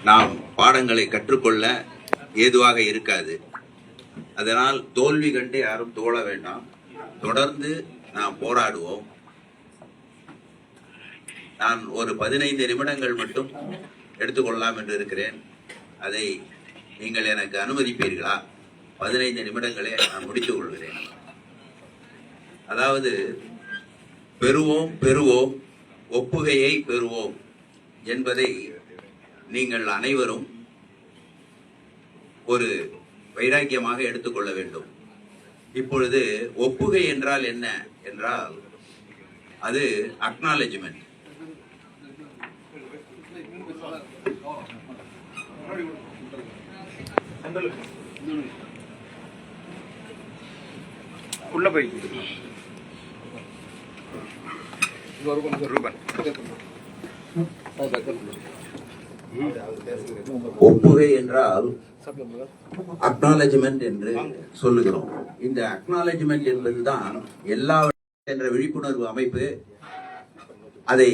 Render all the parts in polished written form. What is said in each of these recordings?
நாம் பாடங்களை கற்றுக்கொள்ள ஏதுவாக இருக்காது. அதனால் தோல்வி கண்டு யாரும் தோழ வேண்டாம். தொடர்ந்து நாம் போராடுவோம். நான் ஒரு 15 நிமிடங்கள் மட்டும் எடுத்துக்கொள்ளலாம் என்று இருக்கிறேன். அதை நீங்கள் எனக்கு அனுமதிப்பீர்களா? 15 நிமிடங்களே நான் முடித்துக் கொள்கிறேன். அதாவது பெறுவோம் பெறுவோம் ஒப்புகையை பெறுவோம் என்பதை நீங்கள் அனைவரும் ஒரு வைராக்கியமாக எடுத்துக்கொள்ள வேண்டும். இப்பொழுது ஒப்புகை என்றால் என்ன என்றால் அது அக்னாலஜ்மெண்ட். உள்ள போய் ஒப்புகை என்றால் அக்னாலஜ்மெண்ட் என்று சொல்லுகிறோம். இந்த அக்னாலஜ்மெண்ட் என்பதுதான் எல்லா என்ற விழிப்புணர்வு அமைப்பு. அதை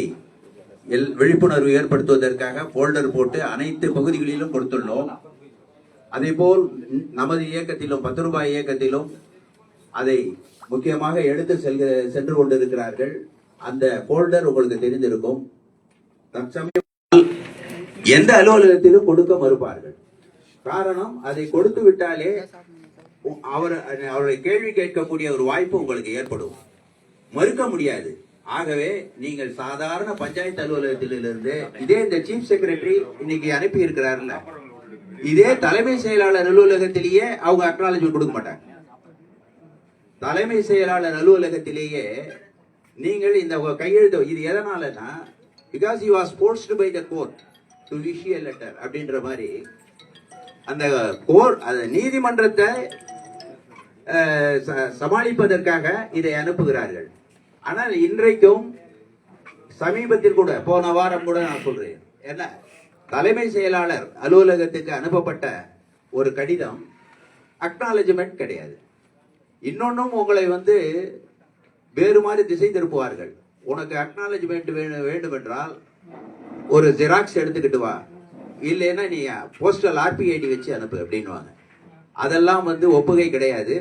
விழிப்புணர்வு ஏற்படுத்துவதற்காக போல்டர் போட்டு அனைத்து பகுதிகளிலும் கொடுத்துள்ளோம். அதே போல் நமது இயக்கத்திலும் 10 ரூபாய் இயக்கத்திலும் அதை முக்கியமாக எடுத்து சென்று கொண்டிருக்கிறார்கள். அந்த போல்டர் உங்களுக்கு தெரிந்திருக்கும். தற்சமயம் எந்த அலுவலகத்திலும் கொடுக்க மறுப்பார்கள். காரணம், அதை கொடுத்து விட்டாலே அவரை கேள்வி கேட்கக்கூடிய ஒரு வாய்ப்பு உங்களுக்கு ஏற்படும். மறுக்க முடியாது. ஆகவே நீங்கள் சாதாரண பஞ்சாயத்து அலுவலகத்திலிருந்து இதே இந்த சீஃப் செக்ரட்டரி இன்னைக்கு அனுப்பி இருக்கிறார்ல, இதே தலைமை செயலாளர் அலுவலகத்திலேயே அவங்க அக்னாலஜ்மெண்ட் கொடுக்க மாட்டாங்க. தலைமை செயலாளர் அலுவலகத்திலேயே நீங்கள் இந்த கையெழுத்து, இது எதனாலனா because he was forced by the court to issue a letter அப்படின்ற மாதிரி அந்த நீதிமன்றத்தை சமாளிப்பதற்காக இதை அனுப்புகிறார்கள். ஆனால் இன்றைக்கும் சமீபத்தில் கூட போன வாரம் கூட நான் சொல்றேன், என்ன தலைமை செயலாளர் அலுவலகத்துக்கு அனுப்பப்பட்ட ஒரு கடிதம் அக்னாலஜ்மெண்ட் கிடையாது. இன்னொன்னும் உங்களை வேறு மாதிரி திசை திருப்புவார்கள். உனக்கு அக்னாலஜ்மெண்ட் வேண்டும் என்றால் ஒரு ஜெராக்ஸ் எடுத்துக்கிட்டு வா, இல்லைன்னா நீ போஸ்டல் ஆர்பிஐடி வச்சு அனுப்பு அப்படின்வாங்க. அதெல்லாம் ஒப்புகை கிடையாது.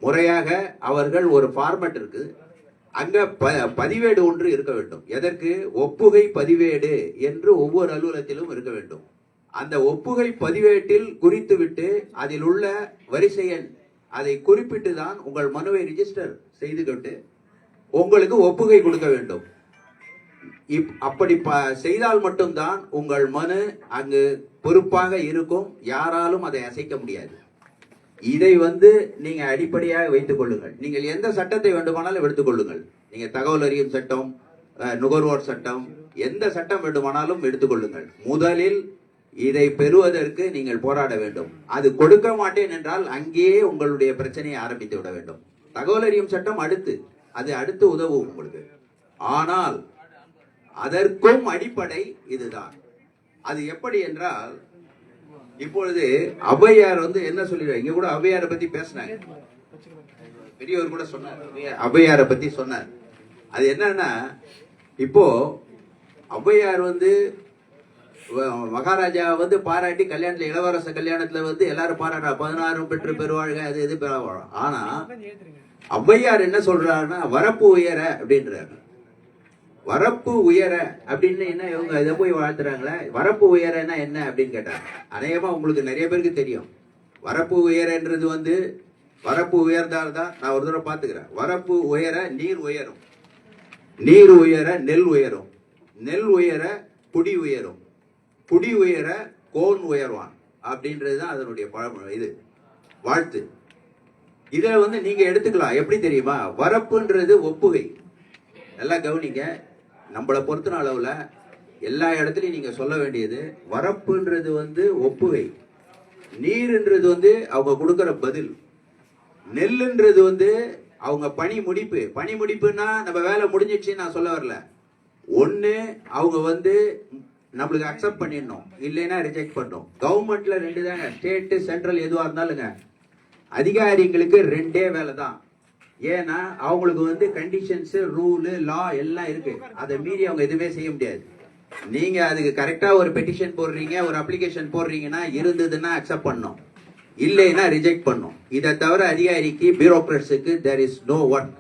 முறையாக அவர்கள் ஒரு ஃபார்மட் இருக்கு, அங்க பதிவேடு ஒன்று இருக்க வேண்டும். எதற்கு? ஒப்புகை பதிவேடு என்று ஒவ்வொரு அலுவலகத்திலும் இருக்க வேண்டும். அந்த ஒப்புகை பதிவேட்டில் குறித்து விட்டு அதில் உள்ள வரிசை எண் அதை குறிப்பிட்டு தான் உங்கள் மனுவை ரிஜிஸ்டர் செய்து கொண்டு உங்களுக்கு ஒப்புகை கொடுக்க வேண்டும். அப்படி செய்தால் மட்டும்தான் உங்கள் மனு அங்கு பொறுப்பாக இருக்கும். யாராலும் அதை அசைக்க முடியாது. இதை நீங்க அடிப்படையாக வைத்துக் கொள்ளுங்கள். நீங்கள் எந்த சட்டத்தை வேண்டுமானாலும் எடுத்துக் கொள்ளுங்கள். நீங்க தகவல் அறியும் சட்டம், நுகர்வோர் சட்டம், எந்த சட்டம் வேண்டுமானாலும் எடுத்துக்கொள்ளுங்கள். முதலில் இதை பெறுவதற்கு நீங்கள் போராட வேண்டும். அது கொடுக்க மாட்டேன் என்றால் அங்கேயே உங்களுடைய பிரச்சனையை ஆரம்பித்து விட வேண்டும். தகவல் அறியும் சட்டம் அது அடுத்து உதவும் உங்களுக்கு. ஆனால் அதற்கும் அடிப்படை இதுதான். அது எப்படி என்றால், இப்பொழுது ஔவையார் என்ன சொல்லிடுவாங்க, இங்க கூட ஔவையாரை பத்தி பேசினாங்க, பெரியவர் கூட சொன்னார், ஔவையாரை பத்தி சொன்னார். அது என்னன்னா, இப்போ ஔவையார் மகாராஜா பாராட்டி கல்யாணத்துல, இளவரச கல்யாணத்துல எல்லாரும் பாராட்டா 16 பெற்று பெருவாழ்க, அது இது பெருவாழ். ஆனா ஔவையார் என்ன சொல்றாருன்னா, வரப்பு உயர அப்படின்றாரு. வரப்பு உயர அப்படின்னு என்ன, இவங்க இதை போய் வாழ்த்துறாங்களே, வரப்பு உயரன்னா என்ன அப்படின்னு கேட்டாங்க. அநேகமா உங்களுக்கு நிறைய பேருக்கு தெரியும். வரப்பு உயரன்றது வரப்பு உயர்ந்தால்தான், நான் ஒரு தடவை பாத்துக்கிறேன், வரப்பு உயர நீர் உயரும், நீர் உயர நெல் உயரும், நெல் உயர குடி உயரும், குடி உயர கோன் உயர்வான் அப்படின்றதுதான் அதனுடைய பழமொழி. இது வாழ்த்து. இத நீங்க எடுத்துக்கலாம். எப்படி தெரியுமா? வரப்புன்றது ஒப்புகை. நல்லா கவனிங்க. நம்மளை பொறுத்த அளவுல எல்லா இடத்துலயும் நீங்க சொல்ல வேண்டியது வரப்புன்றது ஒப்புகை, நீர்ன்றது அவங்க கொடுக்கிற பதில், நெல்லுன்றது அவங்க பணி முடிப்பு. பணி முடிப்புன்னா நம்ம வேலை முடிஞ்சிடுச்சுன்னு நான் சொல்ல வரல. ஒண்ணு அவங்க நம்மளுக்கு அக்செப்ட் பண்ணிடணும், இல்லைன்னா ரிஜெக்ட் பண்ணணும். கவர்மெண்ட்ல 2 தாங்க, ஸ்டேட் சென்ட்ரல் எதுவா இருந்தாலுங்க. அதிகாரிகளுக்கு 2 வேலை தான். ஏன்னா அவங்களுக்கு கண்டிஷன்ஸ், ரூல், லா எல்லாம் இருக்கு. அதை மீறி அவங்க எதுவுமே செய்ய முடியாது. நீங்க அதுக்கு கரெக்டா ஒரு பெட்டிஷன் போடுறீங்க, ஒரு அப்ளிகேஷன் போடுறீங்கன்னா இருந்ததுன்னா அக்செப்ட் பண்ணும், இல்லைன்னா ரிஜெக்ட் பண்ணும். இதை தவிர அதிகாரிக்கு பியூரோக்ராட்ஸுக்கு தேர் இஸ் நோ ஒர்க்.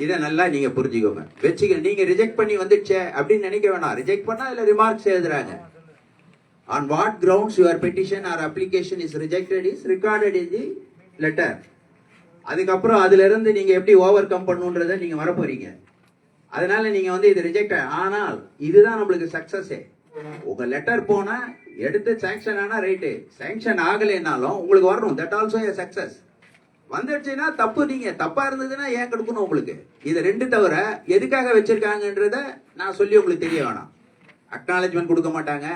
இதை நல்லா நீங்க புரிஞ்சுக்கோங்க, வச்சுக்க. நீங்க ரிஜெக்ட் பண்ணி வந்துடுச்சே அப்படின்னு நினைக்க வேணாம். ரிஜெக்ட் பண்ணா அதுல ரிமார்க்ஸ் எழுதுறாங்க. On what grounds your petition or application is rejected is recorded in the letter. அதுக்கப்புறம் அதுல இருந்து நீங்க எப்படி ஓவர் கம் பண்ணுன்றதை நீங்க வர போறீங்க. அதனால நீங்க வந்து இது ரிஜெக்ட். ஆனால் இதுதான் நம்மளுக்கு சக்சஸே. உங்க லெட்டர் போனா எடுத்து சாங்ஷன் ஆனா ரைட்டு, சாங்ஷன் ஆகலைன்னாலும் உங்களுக்கு வரணும். That also A success. வந்துடுச்சுன்னா தப்பு. நீங்க தப்பா இருந்ததுன்னா ஏன் கொடுக்கணும் உங்களுக்கு. இது ரெண்டு தவிர எதுக்காக வச்சிருக்காங்கன்றத நான் சொல்லி உங்களுக்கு தெரிய வேணாம். அக்னாலஜ்மெண்ட் கொடுக்க மாட்டாங்க,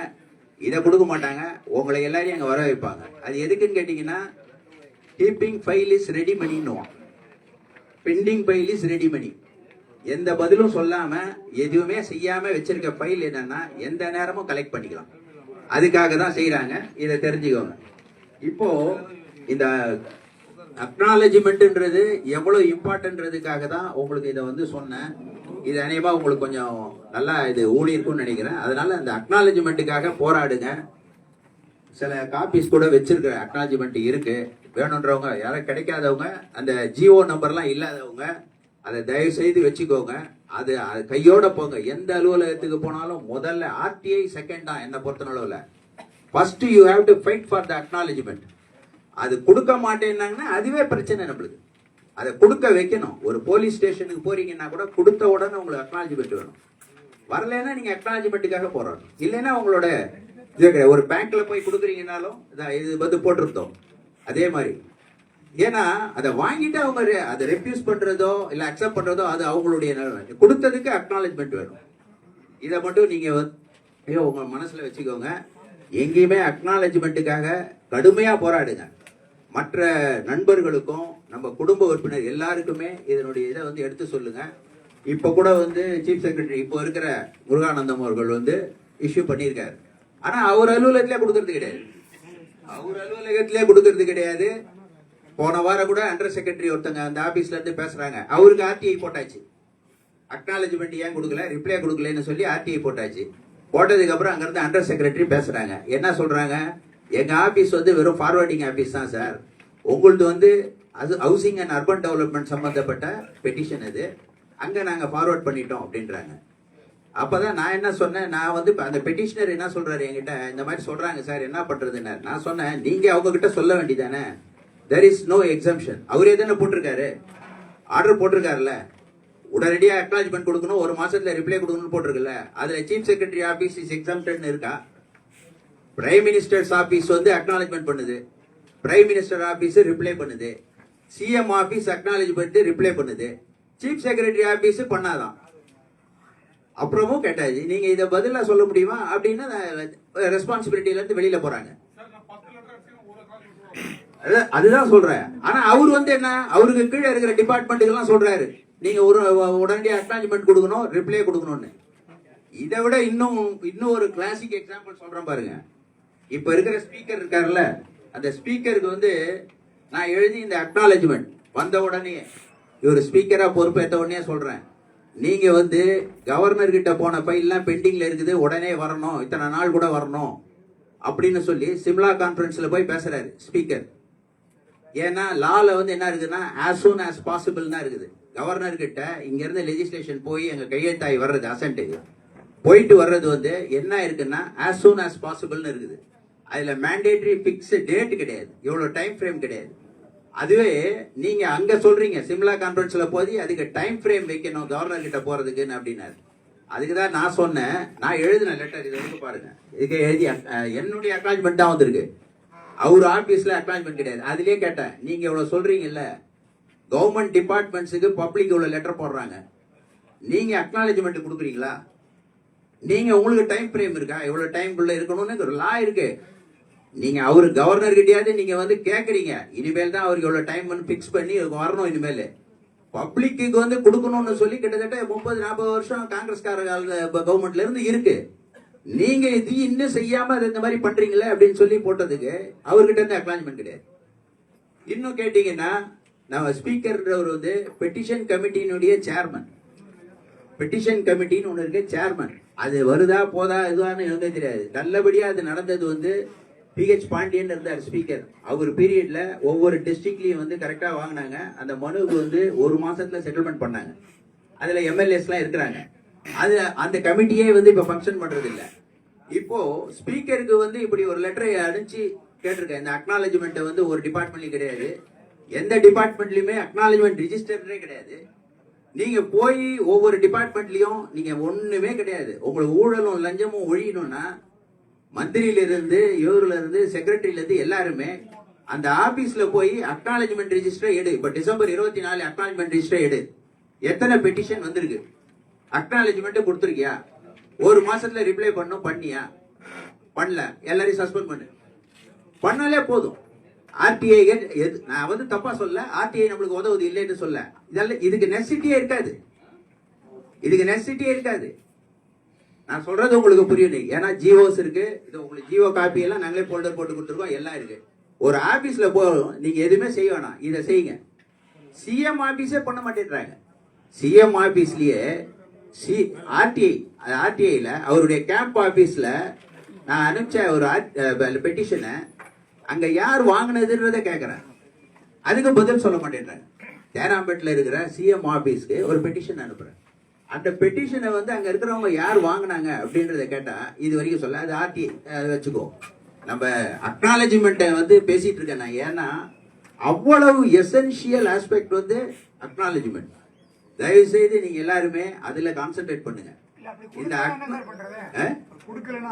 இதை கொடுக்க மாட்டாங்க, உங்களை எல்லாரையும் அங்க வர வைப்பாங்க. அது எதுக்குன்னு கேட்டீங்கன்னா, கீப்பிங் ஃபைல் இஸ் ரெடி மணின்னுவோம், pending file is ready money. எந்த பதிலும் சொல்லாம எதுவுமே செய்யாம வச்சிருக்க ஃபைல் என்னன்னா எந்த நேரமும் கலெக்ட் பண்ணிக்கலாம். அதுக்காக தான் செய்யறாங்க. இதை தெரிஞ்சுக்கோங்க. இப்போ இந்த அக்னாலஜ்மெண்ட்ன்றது எவ்வளவு இம்பார்ட்டன்ட்ன்றதுக்காக தான் உங்களுக்கு இதை வந்து சொன்னேன். இது அநேகமா உங்களுக்கு கொஞ்சம் நல்லா இது ஊழி இருக்கும்னு நினைக்கிறேன். அதனால அந்த அக்னாலஜ்மெண்ட்டுக்காக போராடுங்க. சில காப்பீஸ் கூட வச்சிருக்கிற அக்னாலஜ்மெண்ட் இருக்கு. வேணுன்றவங்க, யாரும் கிடைக்காதவங்க, அந்த ஜிஓ நம்பர்லாம் இல்லாதவங்க அதை தயவு செய்து வச்சுக்கோங்க. அது கையோட போங்க. எந்த அலுவலகத்துக்கு போனாலும் முதல்ல ஆர்டிஐ செகண்ட் தான் என்ன பொறுத்தளவுல. First you have to fight for the acknowledgement. அது கொடுக்க மாட்டேன்னாங்கன்னா அதுவே பிரச்சனை நம்மளுக்கு. அதை கொடுக்க வைக்கணும். ஒரு போலீஸ் ஸ்டேஷனுக்கு போறீங்கன்னா கூட கொடுத்த உடனே உங்களுக்கு அக்னாலஜ்மெண்ட் வேணும். வரலன்னா நீங்க அக்னாலஜ்மெண்ட்டுக்காக போறாங்க. இல்லைன்னா உங்களோட ஒரு பேங்க்ல போய் கொடுக்குறீங்கன்னாலும் இது வந்து போட்டிருந்தோம் அதே மாதிரி. ஏன்னா அதை வாங்கிட்டு அவங்க அதை ரெஃப்யூஸ் பண்றதோ இல்ல அக்செப்ட் பண்றதோ அது அவங்களுடைய நிலைமை. கொடுத்ததுக்கு அக்னாலஜ்மெண்ட் வேணும். இதை மட்டும் நீங்க உங்க மனசுல வச்சுக்கோங்க. எங்கேயுமே அக்னாலஜ்மெண்ட்டுக்காக கடுமையா போராடுங்க. மற்ற நண்பர்களுக்கும் நம்ம குடும்ப உறுப்பினர் எல்லாருக்குமே இதனுடைய இதை வந்து எடுத்து சொல்லுங்க. இப்ப கூட வந்து சீஃப் செக்ரட்டரி இப்போ இருக்கிற முருகானந்தம் அவர்கள் வந்து இஷ்யூ பண்ணியிருக்காரு. ஆனா அவர் அலுவலகத்திலே கொடுக்கறது கிடையாது. அவர் அலுவலகத்திலே கொடுக்கறது கிடையாது. போன வாரம் கூட அண்டர் செக்ரட்டரி ஒருத்தங்க அந்த ஆபீஸ்ல இருந்து பேசுறாங்க. அவருக்கு ஆர்டிஐ போட்டாச்சு. அக்னாலஜ்மெண்ட் ஏன் கொடுக்கல, ரிப்ளை கொடுக்கலன்னு சொல்லி ஆர்டிஐ போட்டாச்சு. போட்டதுக்கு அப்புறம் அங்க இருந்து அண்டர் செக்ரட்டரி பேசுறாங்க. என்ன சொல்றாங்க, எங்க ஆபீஸ் வந்து வெறும் ஃபார்வர்டிங் ஆபீஸ் தான் சார். உங்களது வந்து அது ஹவுசிங் அண்ட் அர்பன் டெவலப்மெண்ட் சம்பந்தப்பட்ட பெட்டிஷன் இது, அங்க நாங்க ஃபார்வர்ட் பண்ணிட்டோம் அப்படின்றாங்க. அப்பதான் நான் என்ன சொன்னேன், நான் வந்து அந்த பெட்டிஷனர் என்ன சொல்றாரு என்கிட்ட, இந்த மாதிரி சொல்றாங்க சார் என்ன பண்றதுன்னு. நான் சொன்னேன், நீங்க அவங்க கிட்ட சொல்ல வேண்டியதானே, there is no exemption. அவரே தானே போட்டிருக்காரு, ஆர்டர் போட்டிருக்காருல்ல, உடனடியாக அக்னாலஜ்மெண்ட் கொடுக்கணும், ஒரு மாசத்துல ரிப்ளை கொடுக்கணும்னு போட்டிருக்குல்ல. அதுல சீஃப் செக்ரட்டரி ஆபீஸ் இஸ் எக்ஸம்ப்டட்னு இருக்கா? பிரைம் மினிஸ்டர்ஸ் ஆபீஸ் வந்து அக்னாலஜ்மெண்ட் பண்ணுது, பிரைம் மினிஸ்டர் ஆபீஸ் ரிப்ளை பண்ணுது, சிஎம் ஆபீஸ் அக்னாலஜ்மெண்ட் ரிப்ளை பண்ணுது, சீஃப் செக்ரட்டரி ஆபீஸ் பண்ணாதான். அப்புறமும் கேட்டாச்சு, நீங்க இதை பதிலா சொல்ல முடியுமா அப்படின்னு ரெஸ்பான்சிபிலிட்டில இருந்து வெளியில போறாங்க. அதுதான் சொல்றேன். ஆனா அவர் வந்து என்ன, அவருக்கு கீழே இருக்கிற டிபார்ட்மெண்ட்டுக்கு எல்லாம் சொல்றாரு, நீங்க ஒரு உடனடியாக அக்னாலஜ்மெண்ட் கொடுக்கணும், ரிப்ளை கொடுக்கணும்னு. இதை விட இன்னும் ஒரு கிளாசிக் எக்ஸாம்பிள் சொல்றேன் பாருங்க. இப்ப இருக்கிற ஸ்பீக்கர் இருக்காருல்ல, அந்த ஸ்பீக்கருக்கு வந்து நான் எழுதி இந்த அக்னாலஜ்மெண்ட் வந்த உடனே, இவர் ஸ்பீக்கரா பொறுப்பேற்ற உடனே சொல்றேன், நீங்க வந்து கவர்னர் கிட்ட போன ஃபைல்லாம் பெண்டிங்ல இருக்குது, உடனே வரணும், இத்தனை நாள் கூட வரணும் அப்படின்னு சொல்லி சிம்லா கான்ஃபரன்ஸ்ல போய் பேசுறாரு ஸ்பீக்கர். ஏன்னா லால வந்து என்ன இருக்குன்னா as soon as possible தான் இருக்குது. கவர்னர் கிட்ட இங்க இருந்து லெஜிஸ்லேஷன் போய் எங்க கையெழுத்தாய் வர்றது, அசென்ட் போயிட்டு வர்றது வந்து என்ன இருக்குன்னா as soon as possible இருக்குது. அதுல மேண்டேட்டரி பிக்ஸ் டேட் கிடையாது, இவ்வளவு டைம் ஃப்ரேம் கிடையாது. அதுவே நீங்க அங்க சொல்றீங்க சிம்லா கான்ஃபரன்ஸ்ல போய் அதுக்கு டைம் ஃப்ரேம் வைக்கணும் கவர்னர் கிட்ட போறதுக்குன்னு அப்படின்னாரு. அதுக்குதான் நான் சொன்னேன், நான் எழுதின லெட்டர் இது வந்து பாருங்க, இதுக்கு எழுதி என்னுடைய அக்னாலஜ்மெண்ட் தான் வந்திருக்கு, அவர் ஆபீஸ்ல அக்னாலஜ்மெண்ட் கிடையாது. அதுலயே கேட்டேன், நீங்க இவ்வளவு சொல்றீங்கல்ல, கவர்மெண்ட் டிபார்ட்மெண்ட்ஸுக்கு பப்ளிக் இவ்வளவு லெட்டர் போடுறாங்க, நீங்க அக்னாலஜ்மெண்ட் கொடுக்குறீங்களா? நீங்க உங்களுக்கு டைம் ஃப்ரேம் இருக்கா, இவ்வளவு டைம்குள்ள இருக்கணும்னு ஒரு லா இருக்கு. நீங்க அவரு கவர்னர் கிட்டயாவது நீங்க வந்து கேக்குறீங்க, இனிமேல் தான் அவருக்கு இவ்வளவு டைம் பிக்ஸ் பண்ணி வரணும், இனிமேல் பப்ளிக்கு வந்து கொடுக்கணும்னு சொல்லி கிட்டத்தட்ட 30-40 வருஷம் காங்கிரஸ்கார கவர்மெண்ட்ல இருந்து இருக்கு. நீங்க இது இன்னும் செய்யாம இந்த மாதிரி பண்றீங்களே அப்படின்னு சொல்லி போட்டதுக்கு அவர்கிட்ட இருந்து அக்னாலஜ்மெண்ட் கிடையாது. இன்னும் கேட்டீங்கன்னா, நம்ம ஸ்பீக்கர்ன்றவர் வந்து பெட்டிஷன் கமிட்டியினுடைய சேர்மன், பெட்டிஷன் கமிட்டின்னு ஒண்ணு இருக்கு, சேர்மன். அது வருதா போதா இதுவான்னு எதுவுமே தெரியாது. நல்லபடியா அது நடந்தது வந்து பிஹெச் பாண்டியன் இருந்தார் ஸ்பீக்கர். அவர் பீரியட்ல ஒவ்வொரு டிஸ்ட்ரிக்ட்லயும் வந்து கரெக்டா வாங்கினாங்க. அந்த மனுவுக்கு வந்து 1 மாசத்துல செட்டில்மெண்ட் பண்ணாங்க. அதுல எம்எல்ஏஸ் எல்லாம் இருக்கிறாங்க. அது அந்த கமிட்டியே வந்து இப்ப ஃபங்க்ஷன் பண்றது இல்ல. இப்போ ஸ்பீக்கருக்கு வந்து இப்படி ஒரு லெட்டரை அனுப்பிச்சு கேட்டிருக்கேன். இந்த அக்னாலஜ்மெண்ட் வந்து ஒரு டிபார்ட்மெண்ட்லயும் கிடையாது, எந்த டிபார்ட்மெண்ட்லயுமே அக்னாலஜ்மெண்ட் ரிஜிஸ்டரே கிடையாது. நீங்க போய் ஒவ்வொரு டிபார்ட்மெண்ட்லயும் நீங்க ஒண்ணுமே கிடையாது. உங்களுக்கு ஊழலும் லஞ்சமும் ஒழியணும்னா மந்திரியில இருந்து இவர்ல இருந்து செக்ரட்டரியில இருந்து எல்லாருமே அந்த ஆபீஸ்ல போய் அக்னாலஜ்மெண்ட் ரிஜிஸ்டர் எடு. இப்ப டிசம்பர் 24 அக்னாலஜ்மெண்ட் ரிஜிஸ்டர் எடு. எத்தனை பெட்டிஷன் வந்திருக்கு? அக்னாலஜ்மெண்ட் கொடுத்துருக்கியா? 1 மாசத்துல ரிப்ளை பண்ணும், பண்ணியா? பண்ணல, எல்லாரையும் சஸ்பெண்ட் பண்ணு. பண்ணாலே போதும். ஆர்டிஐ நான் வந்து தப்பா சொல்ல, ஆர்டிஐ நம்மளுக்கு உதவுது இல்லைன்னு சொல்ல. இதெல்லாம் இதுக்கு நெசசிட்டியே இருக்காது. இதுக்கு நெசசிட்டியே இருக்காது. நான் சொல்றது உங்களுக்கு புரியணும். ஏன்னா ஜிஓஸ் இருக்கு. இது உங்களுக்கு ஜிஓ காப்பி எல்லாம் நாங்களே போல்டர் போட்டு கொடுத்துருக்கோம், எல்லாம் இருக்கு. ஒரு ஆபீஸ்ல போகும், நீங்க எதுவுமே செய்ய வேணாம், இதை செய்யுங்க. சிஎம் ஆபீஸே பண்ண மாட்டேன்றாங்க. சிஎம் ஆபீஸ்லயே ஆர்டிஐல அவருடைய கேம்ப் ஆபீஸ்ல நான் அனுப்பிச்ச ஒரு பெட்டிஷனை அங்க யார் வாங்கினதுன்றத கேட்கிறேன். அதுக்கு பதில் சொல்ல மாட்டேன்றாங்க. தேனாம்பேட்டில் இருக்கிற சிஎம் ஆபீஸ்க்கு ஒரு பெட்டிஷன் அனுப்புறேன். அந்த பெட்டிஷனை வந்து அங்க இருக்கிறவங்க யார் வாங்கினாங்க அப்படின்றத கேட்டா இது வரைக்கும் சொல்ல. அது ஆர்டிஐ வச்சுக்கோ. நம்ம அக்னாலஜ்மெண்ட்டை வந்து பேசிட்டு இருக்கேன் நான். ஏன்னா அவ்வளவு எசென்சியல் ஆஸ்பெக்ட் வந்து அக்னாலஜ்மெண்ட். தயவு செய்து நீங்க எல்லாருமே அதுல கான்சென்ட்ரேட் பண்ணுங்க. இந்த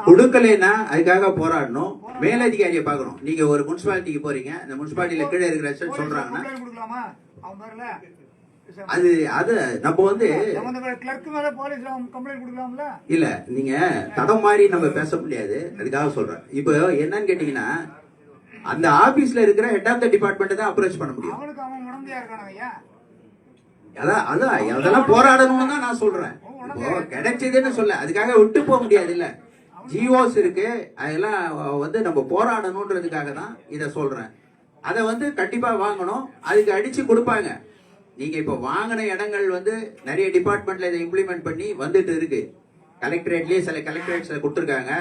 கொடுக்கலைன்னா அதுக்காக போராடணும். மேலதிகாரியை பார்க்கணும். நீங்க ஒரு முனிசிபாலிட்டிக்கு போறீங்க, இந்த முனிசிபாலிட்டியில கீழே இருக்கிற சொல்றாங்கன்னா அது அது நம்ம வந்து இல்ல, நீங்க தடம் மாதிரி நம்ம பேச முடியாது. அதுக்காக சொல்றேன். இப்போ என்னன்னு கேட்டீங்கன்னா அந்த ஆபீஸ்ல இருக்கிற ஹெட் ஆஃப் த டிபார்ட்மெண்ட் தான் அப்ரோச் பண்ண முடியும். அதெல்லாம் போராடணும்னு தான் நான் சொல்றேன். இப்போ கிடைச்சதுன்னு சொல்ல, அதுக்காக விட்டு போக முடியாது. இல்ல, ஜிஓஸ் இருக்கு, அதெல்லாம் வந்து நம்ம போராடணும்ன்றதுக்காக தான் இதை சொல்றேன். அதை வந்து கண்டிப்பா வாங்கணும். அதுக்கு அடிச்சு கொடுப்பாங்க. நீங்க இப்ப வாங்கின இடங்கள் வந்து நிறைய டிபார்ட்மெண்ட்ல இதை இம்ப்ளிமெண்ட் பண்ணி வந்துட்டு இருக்கு. கலெக்டரேட்லயே சில கலெக்டரேட்ஸ்ல கொடுத்துருக்காங்க,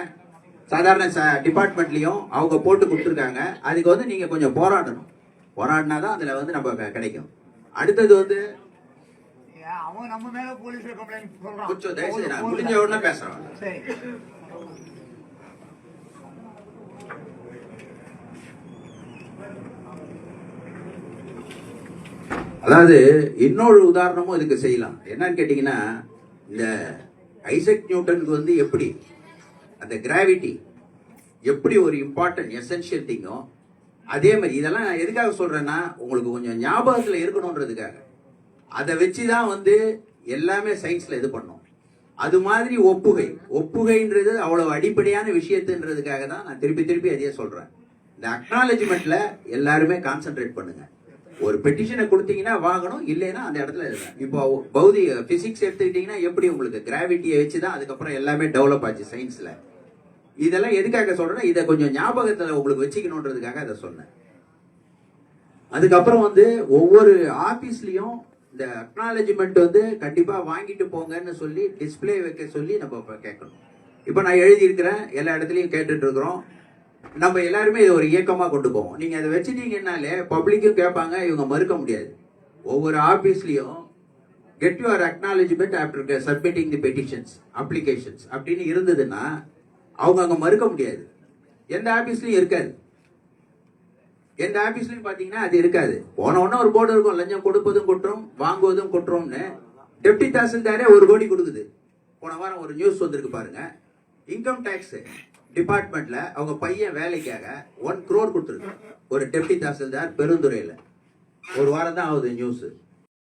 சாதாரண டிபார்ட்மெண்ட்லயும் அவங்க போட்டு கொடுத்துருக்காங்க. அதுக்கு வந்து நீங்க கொஞ்சம் போராடணும். போராடினாதான் அதுல வந்து நம்ம கிடைக்கும். அடுத்தது வந்து அவன் நம்ம மேல போலீஸ்ல கம்ப்ளைண்ட் சொல்றான். கொஞ்சம் தயவுசெய்து நான் முடிஞ்ச உடனே பேசுறேன். சரி, அதாவது இன்னொரு உதாரணமும் இதுக்கு செய்யலாம். என்னன்னு கேட்டீங்கன்னா இந்த ஐசக் நியூட்டனுக்கு வந்து எப்படி அந்த கிராவிட்டி எப்படி ஒரு இம்பார்ட்டன்ட் எசென்ஷியல் திங்கோ, அதே மாதிரி இதெல்லாம் நான் எதுக்காக சொல்றேன்னா உங்களுக்கு கொஞ்சம் ஞாபகத்துல இருக்கணும்ன்றதுக்காக. அதை வச்சுதான் வந்து எல்லாமே சயின்ஸ்ல இது பண்ணும். அது மாதிரி ஒப்புகைன்றது அவ்வளவு அடிப்படையான விஷயத்துன்றதுக்காக தான் நான் திருப்பி திருப்பி அதையே சொல்றேன். இந்த அக்னாலஜ்மெண்ட்ல எல்லாருமே கான்சென்ட்ரேட் பண்ணுங்க. ஒரு பெட்டிஷனை கொடுத்தீங்கன்னா வாங்கணும், இல்லைன்னா அந்த இடத்துல இல்லை. இப்போ பௌதிக பிசிக்ஸ் எடுத்துக்கிட்டீங்கன்னா எப்படி உங்களுக்கு கிராவிட்டியை வச்சுதான் அதுக்கப்புறம் எல்லாமே டெவலப் ஆச்சு சயின்ஸ்ல. இதெல்லாம் எதுக்காக சொல்றேன்னா இதை கொஞ்சம் ஞாபகத்துல உங்களுக்கு வச்சுக்கணுன்றதுக்காக அதை சொன்னேன். அதுக்கப்புறம் வந்து ஒவ்வொரு ஆபீஸ்லயும் இந்த அக்னாலஜ்மெண்ட் வந்து கண்டிப்பா வாங்கிட்டு போங்கன்னு சொல்லி டிஸ்பிளே வைக்க சொல்லி நம்ம கேட்கணும். இப்ப நான் எழுதி இருக்கிறேன், எல்லா இடத்துலயும் கேட்டுட்டு இருக்கிறோம். நம்ம எல்லாருமே இதை ஒரு இயக்கமா கொண்டு போவோம். நீங்க அதை வச்சுட்டீங்கன்னாலே பப்ளிக்கும் கேட்பாங்க, இவங்க மறுக்க முடியாது. ஒவ்வொரு ஆபீஸ்லயும் get your acknowledgement after submitting the petitions applications அப்படின்னு இருந்ததுன்னா அவங்க அங்க மறுக்க முடியாது. எந்த ஆபீஸ்லயும் இருக்காது. எந்த ஆபீஸ்லயும் பாத்தீங்கன்னா அது இருக்காது. போன உடனே ஒரு போர்டு இருக்கும், லஞ்சம் கொடுப்பதும் குற்றம், வாங்குவதும் குற்றம்னு. டெப்டி தாசில்தாரே 1 கோடி கொடுக்குது. போன வாரம் ஒரு நியூஸ் வந்திருக்கு பாருங்க. இன்கம் டாக்ஸ் டிபார்ட்மெண்ட்ல அவங்க பையன் வேலைக்காக 1 crore கொடுத்துருக்கு ஒரு டெப்டி தாசில்தார் பெருந்துறையில. ஒரு வாரம் தான் ஆகுது நியூஸ்.